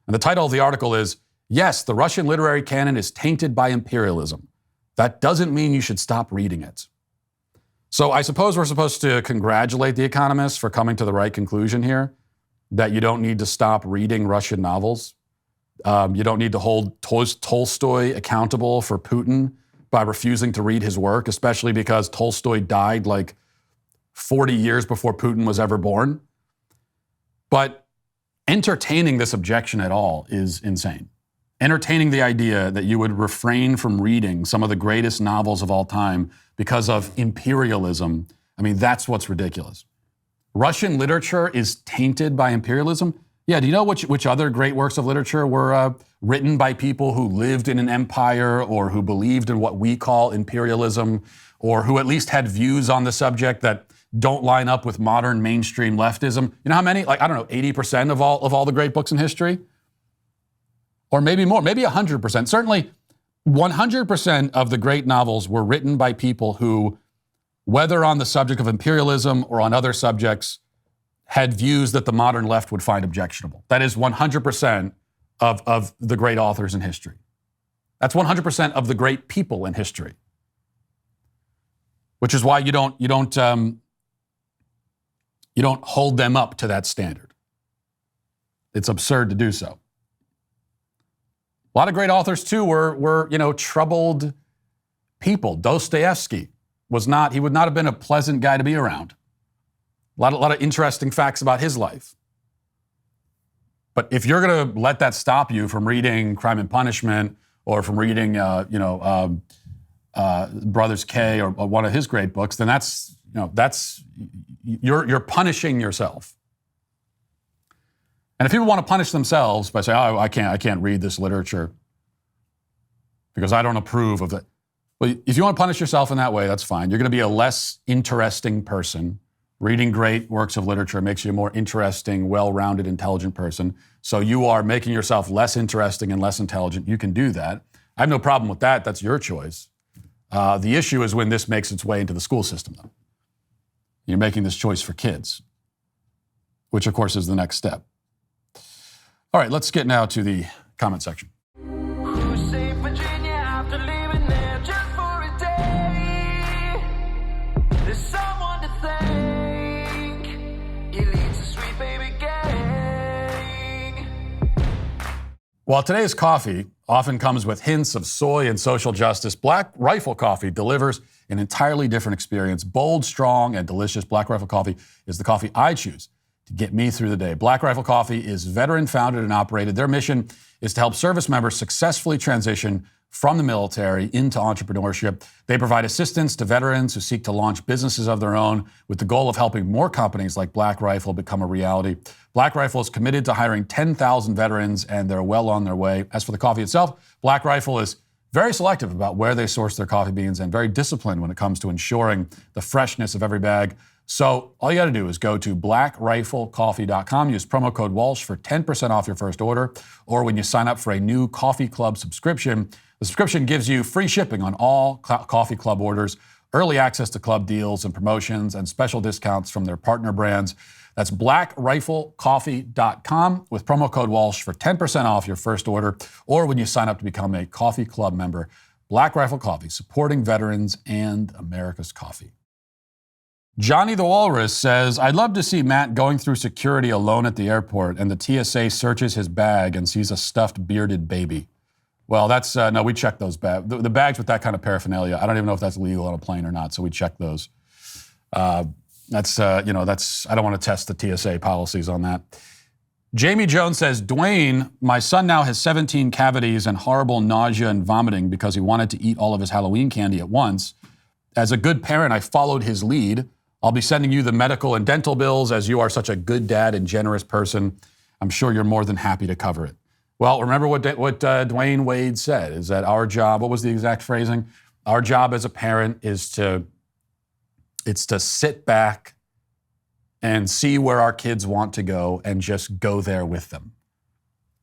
And the title of the article is, yes, the Russian literary canon is tainted by imperialism. That doesn't mean you should stop reading it. So I suppose we're supposed to congratulate The Economist for coming to the right conclusion here, that you don't need to stop reading Russian novels. You don't need to hold Tolstoy accountable for Putin by refusing to read his work, especially because Tolstoy died like 40 years before Putin was ever born. But entertaining this objection at all is insane. Entertaining the idea that you would refrain from reading some of the greatest novels of all time because of imperialism, I mean, that's what's ridiculous. Russian literature is tainted by imperialism? Yeah, do you know which other great works of literature were written by people who lived in an empire or who believed in what we call imperialism, or who at least had views on the subject that don't line up with modern mainstream leftism? You know how many? Like, I don't know, 80% of all the great books in history? Or maybe more, maybe 100%. Certainly 100% of the great novels were written by people who, whether on the subject of imperialism or on other subjects, had views that the modern left would find objectionable. That is 100% of the great authors in history. That's 100% of the great people in history. Which is why you don't hold them up to that standard. It's absurd to do so. A lot of great authors too were troubled people. Dostoevsky would not have been a pleasant guy to be around. A lot of interesting facts about his life. But if you're going to let that stop you from reading Crime and Punishment or from reading, Brothers K or one of his great books, then you're punishing yourself. And if people want to punish themselves by saying, "Oh, I can't read this literature because I don't approve of it," well, if you want to punish yourself in that way, that's fine. You're going to be a less interesting person. Reading great works of literature makes you a more interesting, well-rounded, intelligent person. So you are making yourself less interesting and less intelligent. You can do that. I have no problem with that. That's your choice. The issue is when this makes its way into the school system, though. You're making this choice for kids, which, of course, is the next step. All right, let's get now to the comment section. While today's coffee often comes with hints of soy and social justice, Black Rifle Coffee delivers an entirely different experience. Bold, strong, and delicious Black Rifle Coffee is the coffee I choose to get me through the day. Black Rifle Coffee is veteran-founded and operated. Their mission is to help service members successfully transition from the military into entrepreneurship. They provide assistance to veterans who seek to launch businesses of their own with the goal of helping more companies like Black Rifle become a reality. Black Rifle is committed to hiring 10,000 veterans, and they're well on their way. As for the coffee itself, Black Rifle is very selective about where they source their coffee beans and very disciplined when it comes to ensuring the freshness of every bag. So all you got to do is go to blackriflecoffee.com, use promo code Walsh for 10% off your first order, or when you sign up for a new Coffee Club subscription, the subscription gives you free shipping on all Coffee Club orders, early access to club deals and promotions, and special discounts from their partner brands. That's blackriflecoffee.com with promo code Walsh for 10% off your first order, or when you sign up to become a Coffee Club member. Black Rifle Coffee, supporting veterans and America's coffee. Johnny the Walrus says, I'd love to see Matt going through security alone at the airport and the TSA searches his bag and sees a stuffed bearded baby. Well, that's, no, we check those bags. The bags with that kind of paraphernalia, I don't even know if that's legal on a plane or not, so we check those. I don't want to test the TSA policies on that. Jamie Jones says, Dwayne, my son now has 17 cavities and horrible nausea and vomiting because he wanted to eat all of his Halloween candy at once. As a good parent, I followed his lead. I'll be sending you the medical and dental bills as you are such a good dad and generous person. I'm sure you're more than happy to cover it. Well, remember what Dwayne Wade said, is that our job, what was the exact phrasing? Our job as a parent is to sit back and see where our kids want to go and just go there with them.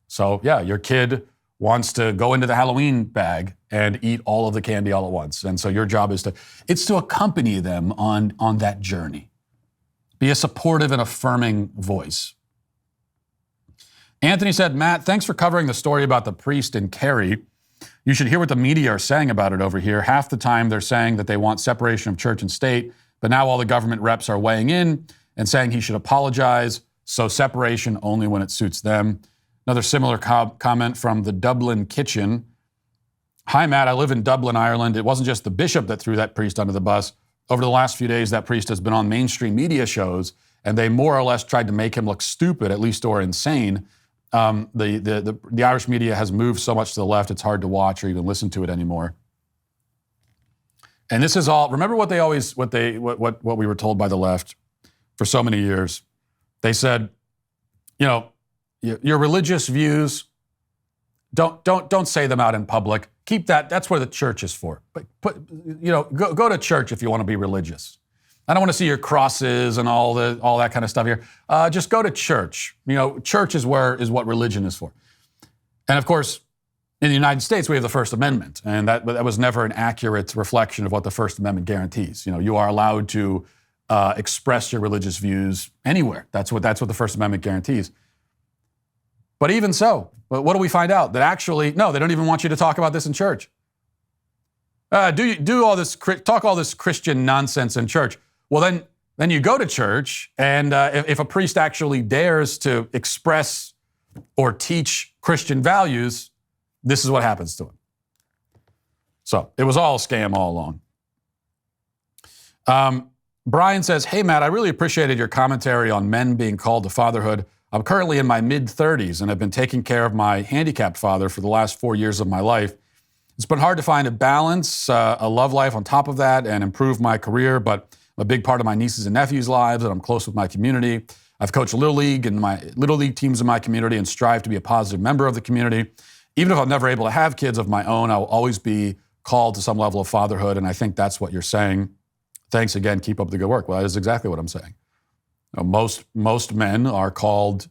So yeah, your kid wants to go into the Halloween bag and eat all of the candy all at once. And so your job is to accompany them on that journey. Be a supportive and affirming voice. Anthony said, Matt, thanks for covering the story about the priest in Cary. You should hear what the media are saying about it over here. Half the time they're saying that they want separation of church and state, but now all the government reps are weighing in and saying he should apologize, so separation only when it suits them. Another similar comment from the Dublin Kitchen. Hi, Matt. I live in Dublin, Ireland. It wasn't just the bishop that threw that priest under the bus. Over the last few days, that priest has been on mainstream media shows, and they more or less tried to make him look stupid, at least, or insane. The Irish media has moved so much to the left, it's hard to watch or even listen to it anymore. And this is all. Remember what we were told by the left for so many years. They said, your religious views, don't say them out in public. Keep that. That's where the church is for. But go to church if you want to be religious. I don't want to see your crosses and all that kind of stuff here. Just go to church. Church is what religion is for. And of course, in the United States, we have the First Amendment, and that was never an accurate reflection of what the First Amendment guarantees. You are allowed to express your religious views anywhere. That's what the First Amendment guarantees. But even so, what do we find out? That actually, no, they don't even want you to talk about this in church. Talk all this Christian nonsense in church. Well, then you go to church, and if a priest actually dares to express or teach Christian values, this is what happens to him. So it was all a scam all along. Bryan says, hey, Matt, I really appreciated your commentary on men being called to fatherhood. I'm currently in my mid-30s and have been taking care of my handicapped father for the last 4 years of my life. It's been hard to find a balance, a love life on top of that, and improve my career, but I'm a big part of my nieces and nephews' lives, and I'm close with my community. I've coached Little League and my Little League teams in my community and strive to be a positive member of the community. Even if I'm never able to have kids of my own, I will always be called to some level of fatherhood, and I think that's what you're saying. Thanks again. Keep up the good work. Well, that is exactly what I'm saying. Most men are called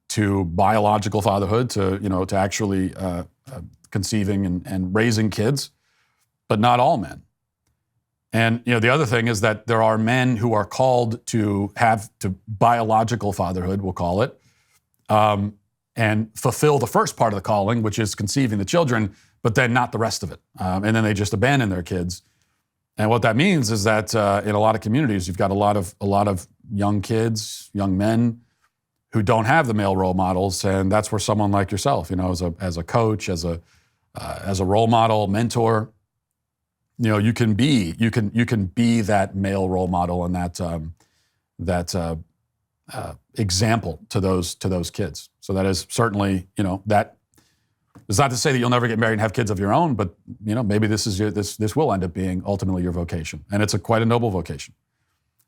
to biological fatherhood, to actually conceiving and raising kids, but not all men. And the other thing is that there are men who are called to biological fatherhood, we'll call it, and fulfill the first part of the calling, which is conceiving the children, but then not the rest of it. And then they just abandon their kids. And what that means is that in a lot of communities, you've got a lot of young kids, young men who don't have the male role models, and that's where someone like yourself, as a coach, as a role model, mentor, you can be that male role model and that example to those kids. So that is certainly, that It's not to say that you'll never get married and have kids of your own, but maybe this will end up being ultimately your vocation, and it's quite a noble vocation,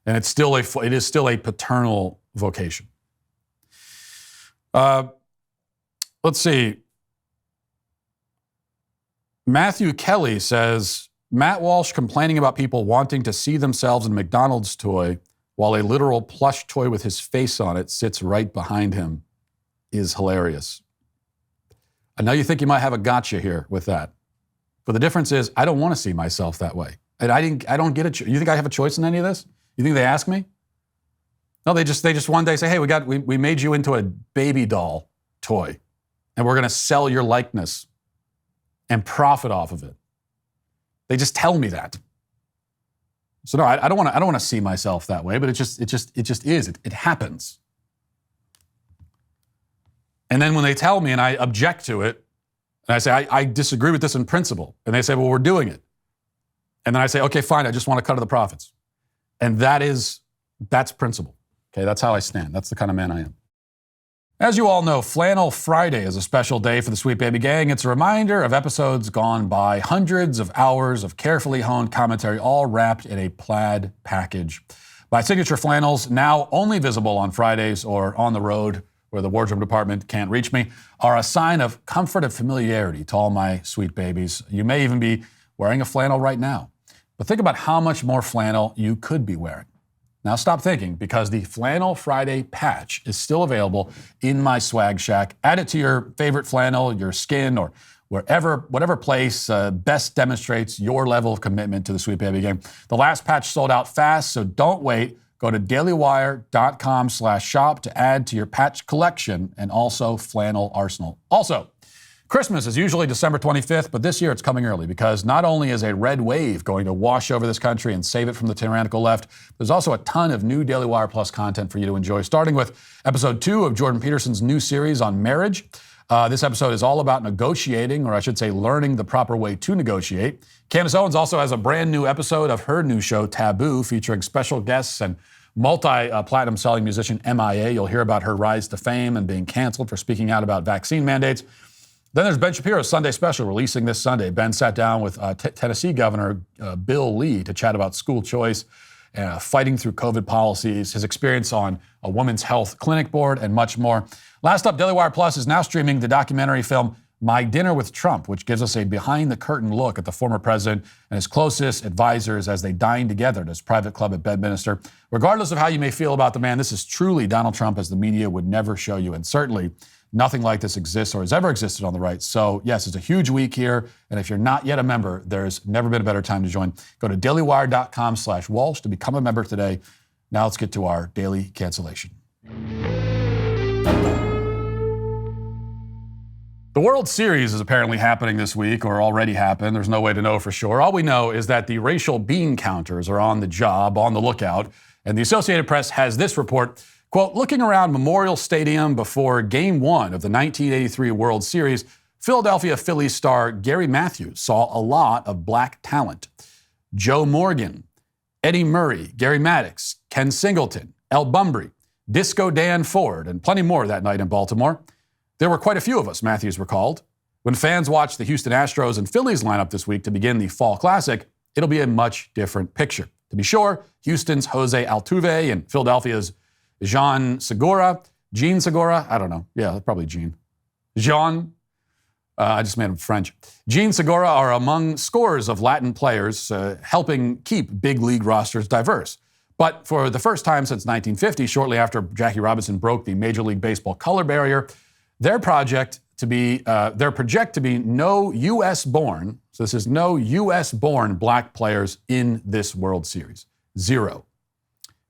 and it is still a paternal vocation. Let's see. Matthew Kelly says, Matt Walsh complaining about people wanting to see themselves in a McDonald's toy while a literal plush toy with his face on it sits right behind him is hilarious. I know you think you might have a gotcha here with that, but the difference is I don't want to see myself that way. And I don't get a you think I have a choice in any of this? You think they ask me? No, they just one day say, hey, we made you into a baby doll toy, and we're going to sell your likeness and profit off of it. They just tell me that. So no, I don't want to see myself that way, but it just is. It happens. And then when they tell me and I object to it, and I say, I disagree with this in principle, and they say, well, we're doing it. And then I say, okay, fine, I just want to cut of the profits. And that's principle. Okay, that's how I stand. That's the kind of man I am. As you all know, Flannel Friday is a special day for the Sweet Baby Gang. It's a reminder of episodes gone by, hundreds of hours of carefully honed commentary, all wrapped in a plaid package. My signature flannels, now only visible on Fridays or on the road where the wardrobe department can't reach me, are a sign of comfort and familiarity to all my sweet babies. You may even be wearing a flannel right now. But think about how much more flannel you could be wearing. Now stop thinking, because the Flannel Friday patch is still available in my swag shack. Add it to your favorite flannel, your skin, or whatever place best demonstrates your level of commitment to the Sweet Baby Gang. The last patch sold out fast, so don't wait. Go to dailywire.com/shop to add to your patch collection and also flannel arsenal. Also, Christmas is usually December 25th, but this year it's coming early because not only is a red wave going to wash over this country and save it from the tyrannical left, there's also a ton of new Daily Wire Plus content for you to enjoy, starting with episode 2 of Jordan Peterson's new series on marriage. This episode is all about negotiating, or I should say learning the proper way to negotiate. Candace Owens also has a brand new episode of her new show, Taboo, featuring special guests and multi-platinum selling musician MIA. You'll hear about her rise to fame and being canceled for speaking out about vaccine mandates. Then there's Ben Shapiro's Sunday Special, releasing this Sunday. Ben sat down with Tennessee Governor Bill Lee to chat about school choice, fighting through COVID policies, his experience on a women's health clinic board, and much more. Last up, Daily Wire Plus is now streaming the documentary film My Dinner with Trump, which gives us a behind-the-curtain look at the former president and his closest advisors as they dine together at his private club at Bedminster. Regardless of how you may feel about the man, this is truly Donald Trump as the media would never show you, and certainly nothing like this exists or has ever existed on the right. So yes, it's a huge week here. And if you're not yet a member, there's never been a better time to join. Go to dailywire.com/Walsh to become a member today. Now let's get to our daily cancellation. The World Series is apparently happening this week, or already happened. There's no way to know for sure. All we know is that the racial bean counters are on the job, on the lookout. And the Associated Press has this report. Quote, looking around Memorial Stadium before Game 1 of the 1983 World Series, Philadelphia Phillies star Gary Matthews saw a lot of black talent. Joe Morgan, Eddie Murray, Gary Maddox, Ken Singleton, El Bunbury, Disco Dan Ford, and plenty more that night in Baltimore. There were quite a few of us, Matthews recalled. When fans watch the Houston Astros and Phillies lineup this week to begin the Fall Classic, it'll be a much different picture. To be sure, Houston's Jose Altuve and Philadelphia's Jean Segura, I don't know. Yeah, probably Jean. I just made him French. Jean Segura are among scores of Latin players helping keep big league rosters diverse. But for the first time since 1950, shortly after Jackie Robinson broke the Major League Baseball color barrier, their project to be no U.S.-born, so this is no U.S.-born black players in this World Series. 0.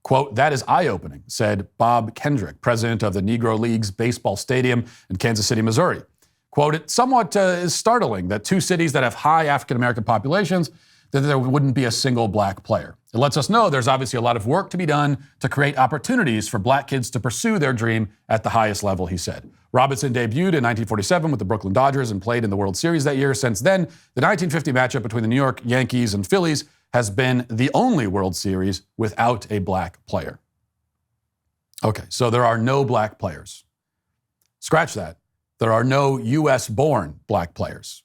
Quote, that is eye-opening, said Bob Kendrick, president of the Negro League's baseball stadium in Kansas City, Missouri. Quote, it somewhat is startling that two cities that have high African-American populations, that there wouldn't be a single black player. It lets us know there's obviously a lot of work to be done to create opportunities for black kids to pursue their dream at the highest level, he said. Robinson debuted in 1947 with the Brooklyn Dodgers and played in the World Series that year. Since then, the 1950 matchup between the New York Yankees and Phillies has been the only World Series without a black player. Okay, so there are no black players. Scratch that. there are no U.S.-born black players.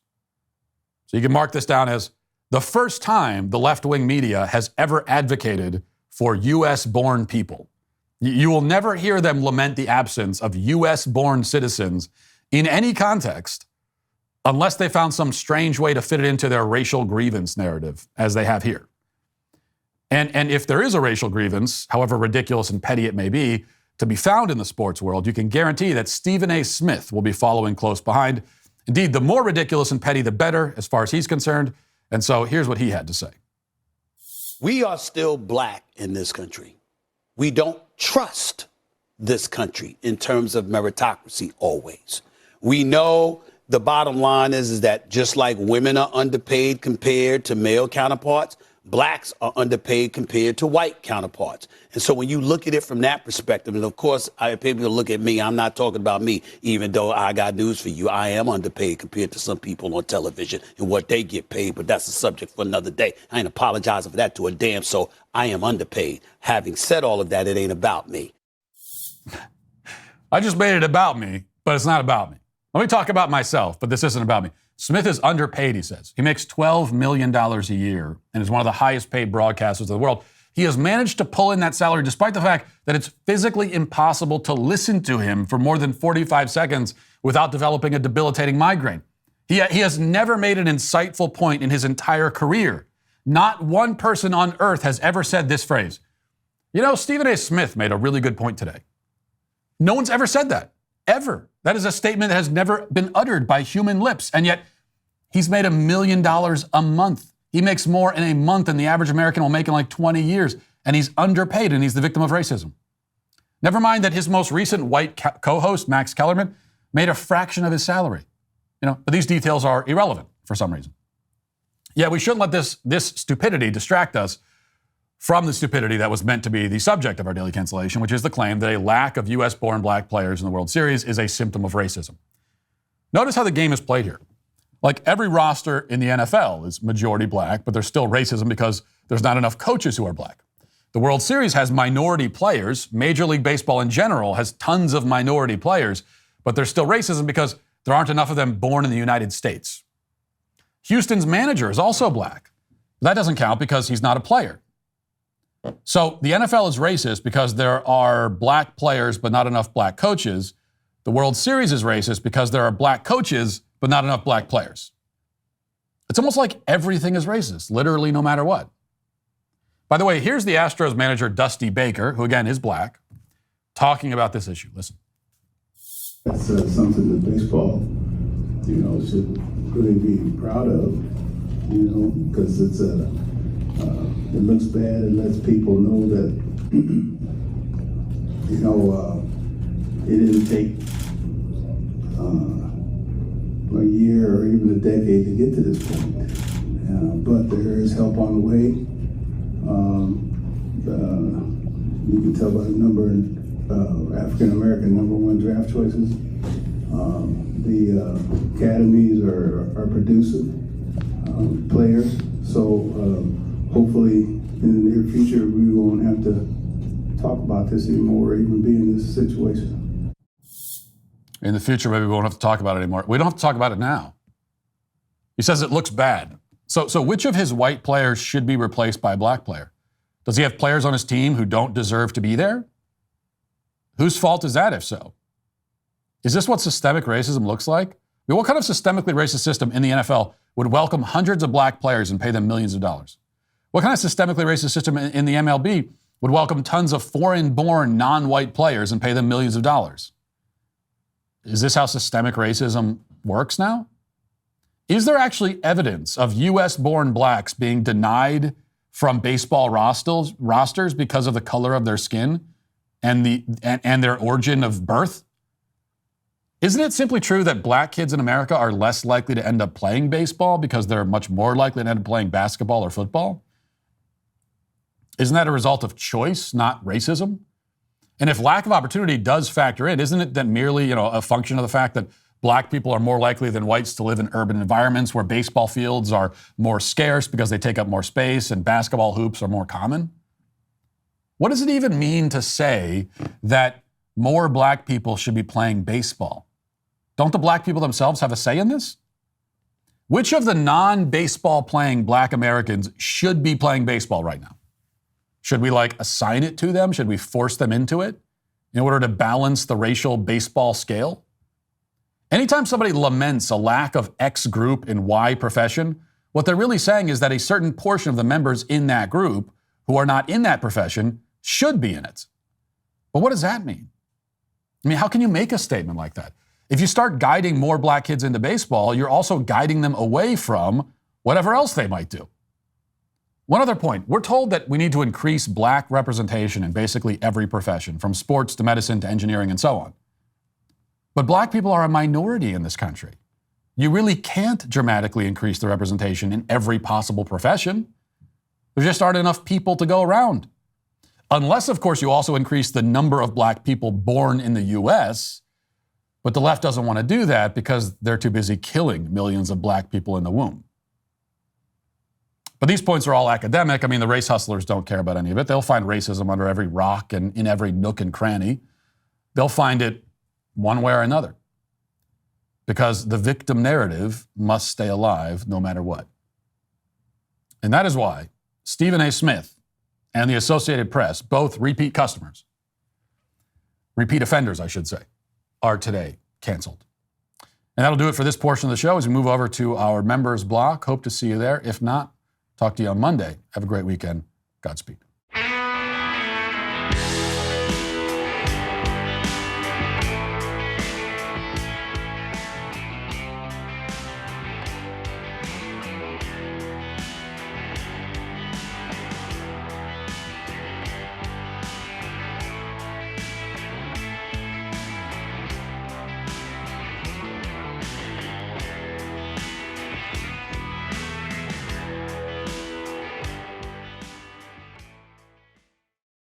So you can mark this down as the first time the left-wing media has ever advocated for U.S.-born people. You will never hear them lament the absence of U.S.-born citizens in any context unless they found some strange way to fit it into their racial grievance narrative, as they have here. And if there is a racial grievance, however ridiculous and petty it may be, to be found in the sports world, you can guarantee that Stephen A. Smith will be following close behind. Indeed, the more ridiculous and petty, the better, as far as he's concerned. And so here's what he had to say. We are still black in this country. We don't trust this country in terms of meritocracy always. We know the bottom line is that just like women are underpaid compared to male counterparts, blacks are underpaid compared to white counterparts. And so when you look at it from that perspective, and of course, people look at me, I'm not talking about me, even though I got news for you. I am underpaid compared to some people on television and what they get paid, but that's a subject for another day. I ain't apologizing for that to a damn soul. I am underpaid. Having said all of that, it ain't about me. I just made it about me, but it's not about me. Let me talk about myself, but this isn't about me. Smith is underpaid, he says. He makes $12 million a year and is one of the highest paid broadcasters in the world. He has managed to pull in that salary despite the fact that it's physically impossible to listen to him for more than 45 seconds without developing a debilitating migraine. He has never made an insightful point in his entire career. Not one person on earth has ever said this phrase. You know, Stephen A. Smith made a really good point today. No one's ever said that, ever. That is a statement that has never been uttered by human lips, and yet he's made $1 million a month. He makes more in a month than the average American will make in like 20 years, and he's underpaid, and he's the victim of racism. Never mind that his most recent white co-host, Max Kellerman, made a fraction of his salary. But these details are irrelevant for some reason. Yeah, we shouldn't let this stupidity distract us from the stupidity that was meant to be the subject of our daily cancellation, which is the claim that a lack of U.S.-born black players in the World Series is a symptom of racism. Notice how the game is played here. Like every roster in the NFL is majority black, but there's still racism because there's not enough coaches who are black. The World Series has minority players. Major League Baseball in general has tons of minority players, but there's still racism because there aren't enough of them born in the United States. Houston's manager is also black. That doesn't count because he's not a player. So the NFL is racist because there are black players but not enough black coaches. The World Series is racist because there are black coaches but not enough black players. It's almost like everything is racist, literally no matter what. By the way, here's the Astros manager, Dusty Baker, who again is black, talking about this issue. Listen. That's something that baseball, should really be proud of, because it looks bad. It lets people know that, it didn't take a year or even a decade to get to this point. But there is help on the way. You can tell by the number of African-American #1 draft choices. The academies are producing players. So hopefully in the near future, we won't have to talk about this anymore or even be in this situation. In the future, maybe we won't have to talk about it anymore. We don't have to talk about it now. He says it looks bad. So which of his white players should be replaced by a black player? Does he have players on his team who don't deserve to be there? Whose fault is that, if so? Is this what systemic racism looks like? I mean, what kind of systemically racist system in the NFL would welcome hundreds of black players and pay them millions of dollars? What kind of systemically racist system in the MLB would welcome tons of foreign-born, non-white players and pay them millions of dollars? Is this how systemic racism works now? Is there actually evidence of U.S.-born blacks being denied from baseball rosters because of the color of their skin and their origin of birth? Isn't it simply true that black kids in America are less likely to end up playing baseball because they're much more likely to end up playing basketball or football? Isn't that a result of choice, not racism? And if lack of opportunity does factor in, isn't it that merely, a function of the fact that black people are more likely than whites to live in urban environments where baseball fields are more scarce because they take up more space and basketball hoops are more common? What does it even mean to say that more black people should be playing baseball? Don't the black people themselves have a say in this? Which of the non-baseball playing black Americans should be playing baseball right now? Should we assign it to them? Should we force them into it in order to balance the racial baseball scale? Anytime somebody laments a lack of X group in Y profession, what they're really saying is that a certain portion of the members in that group who are not in that profession should be in it. But what does that mean? I mean, how can you make a statement like that? If you start guiding more black kids into baseball, you're also guiding them away from whatever else they might do. One other point, we're told that we need to increase black representation in basically every profession, from sports to medicine to engineering and so on. But black people are a minority in this country. You really can't dramatically increase the representation in every possible profession. There just aren't enough people to go around. Unless, of course, you also increase the number of black people born in the U.S., but the left doesn't want to do that because they're too busy killing millions of black people in the womb. But these points are all academic. I mean, the race hustlers don't care about any of it. They'll find racism under every rock and in every nook and cranny. They'll find it one way or another, because the victim narrative must stay alive no matter what. And that is why Stephen A. Smith and the Associated Press, both repeat customers, repeat offenders, I should say, are today canceled. And that'll do it for this portion of the show as we move over to our members block. Hope to see you there. If not, talk to you on Monday. Have a great weekend. Godspeed.